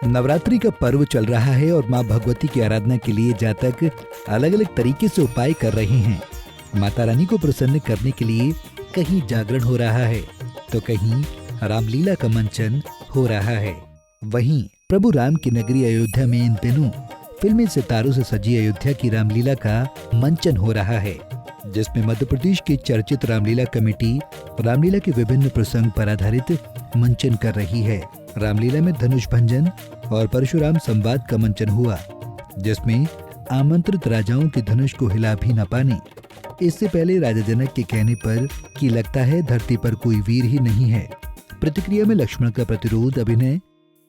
नवरात्रि का पर्व चल रहा है और माँ भगवती की आराधना के लिए जातक अलग अलग तरीके से उपाय कर रहे हैं। माता रानी को प्रसन्न करने के लिए कहीं जागरण हो रहा है तो कहीं रामलीला का मंचन हो रहा है। वहीं प्रभु राम की नगरी अयोध्या में इन दिनों फिल्मी सितारों से सजी अयोध्या की रामलीला का मंचन हो रहा है, जिसमें मध्य प्रदेश की चर्चित रामलीला कमेटी रामलीला के विभिन्न प्रसंग पर आधारित मंचन कर रही है। रामलीला में धनुष भंजन और परशुराम संवाद का मंचन हुआ, जिसमें आमंत्रित राजाओं के धनुष को हिला भी न पाने। इससे पहले राजा जनक के कहने पर कि लगता है धरती पर कोई वीर ही नहीं है। प्रतिक्रिया में लक्ष्मण का प्रतिरोध अभिनय,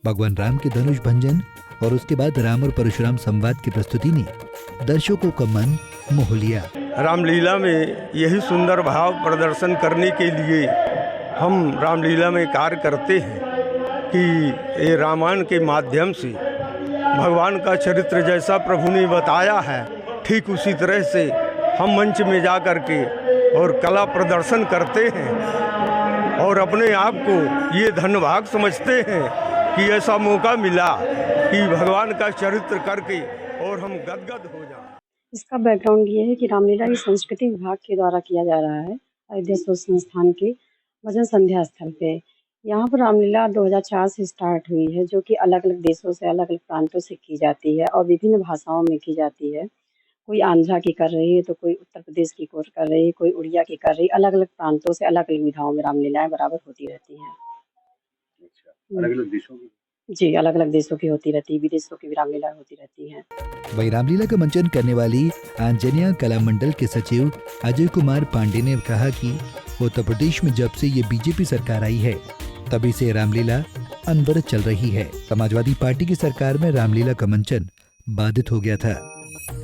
भगवान राम के धनुष भंजन और उसके बाद राम और परशुराम संवाद की प्रस्तुति ने दर्शकों का मन मोह लिया। रामलीला में यही सुंदर भाव प्रदर्शन करने के लिए हम रामलीला में कार्य करते हैं कि ये रामायण के माध्यम से भगवान का चरित्र जैसा प्रभु ने बताया है, ठीक उसी तरह से हम मंच में जा कर के और कला प्रदर्शन करते हैं और अपने आप को ये धन्यभाग समझते हैं कि ऐसा मौका मिला कि भगवान का चरित्र करके और हम गदगद हो जाएं। इसका बैकग्राउंड ये है कि रामलीला ये संस्कृति विभाग के द्वारा किया जा रहा है अयोध्या शोध संस्थान के भजन संध्या स्थल पे। यहाँ पर रामलीला 2004 से स्टार्ट हुई है, जो कि अलग अलग देशों से अलग अलग प्रांतों से की जाती है और विभिन्न भाषाओं में की जाती है। कोई आंध्रा की कर रही है तो कोई उत्तर प्रदेश की कर रही है, कोई उड़िया की कर रही है। अलग अलग प्रांतों से अलग अलग विधाओं में रामलीलाएं बराबर होती रहती हैं। अलग अलग देशों की जी, अलग अलग देशों की होती रहती है, विदेशों की भी रामलीला होती रहती है। वही रामलीला का मंचन करने वाली आंजनिया कला मंडल के सचिव अजय कुमार पांडे ने कहा कि उत्तर प्रदेश में जब से ये बीजेपी सरकार आई है तभी से रामलीला अनवरत चल रही है। समाजवादी पार्टी की सरकार में रामलीला का मंचन बाधित हो गया था।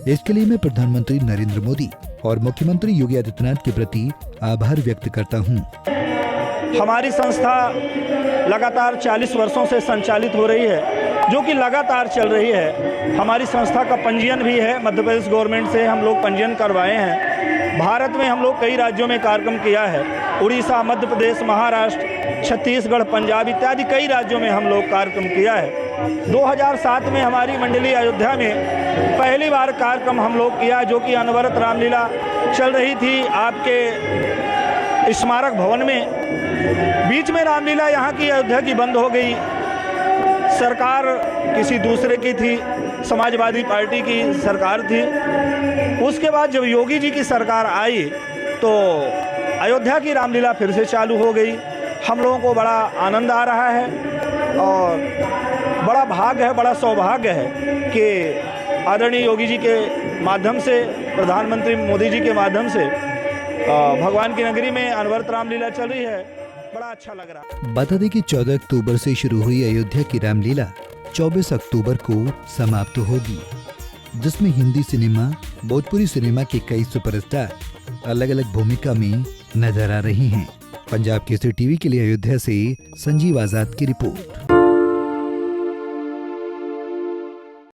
इसके लिए मैं प्रधानमंत्री नरेंद्र मोदी और मुख्यमंत्री योगी आदित्यनाथ के प्रति आभार व्यक्त करता हूँ। हमारी संस्था लगातार 40 वर्षों से संचालित हो रही है, जो कि लगातार चल रही है। हमारी संस्था का पंजीयन भी है, मध्य प्रदेश गवर्नमेंट से हम लोग पंजीयन करवाए हैं। भारत में हम लोग कई राज्यों में कार्यक्रम किया है, उड़ीसा, मध्य प्रदेश, महाराष्ट्र, छत्तीसगढ़, पंजाब इत्यादि कई राज्यों में हम लोग कार्यक्रम किया है। 2007 में हमारी मंडली अयोध्या में पहली बार कार्यक्रम हम लोग किया, जो कि अनवरत रामलीला चल रही थी आपके स्मारक भवन में। बीच में रामलीला यहाँ की अयोध्या की बंद हो गई। सरकार किसी दूसरे की थी, समाजवादी पार्टी की सरकार थी। उसके बाद जब योगी जी की सरकार आई तो अयोध्या की रामलीला फिर से चालू हो गई। हम लोगों को बड़ा आनंद आ रहा है और बड़ा भाग्य है, बड़ा सौभाग्य है कि आदरणीय योगी जी के माध्यम से, प्रधानमंत्री मोदी जी के माध्यम से भगवान की नगरी में अनवरत रामलीला चल रही है। बड़ा अच्छा लग रहा है। बता दें कि 14 अक्टूबर से शुरू हुई अयोध्या की रामलीला 24 अक्टूबर को समाप्त होगी, जिसमें हिंदी सिनेमा, भोजपुरी सिनेमा के कई सुपरस्टार अलग अलग भूमिका में नजर आ रहे हैं। पंजाब केसरी टीवी के लिए अयोध्या से संजीव आजाद की रिपोर्ट।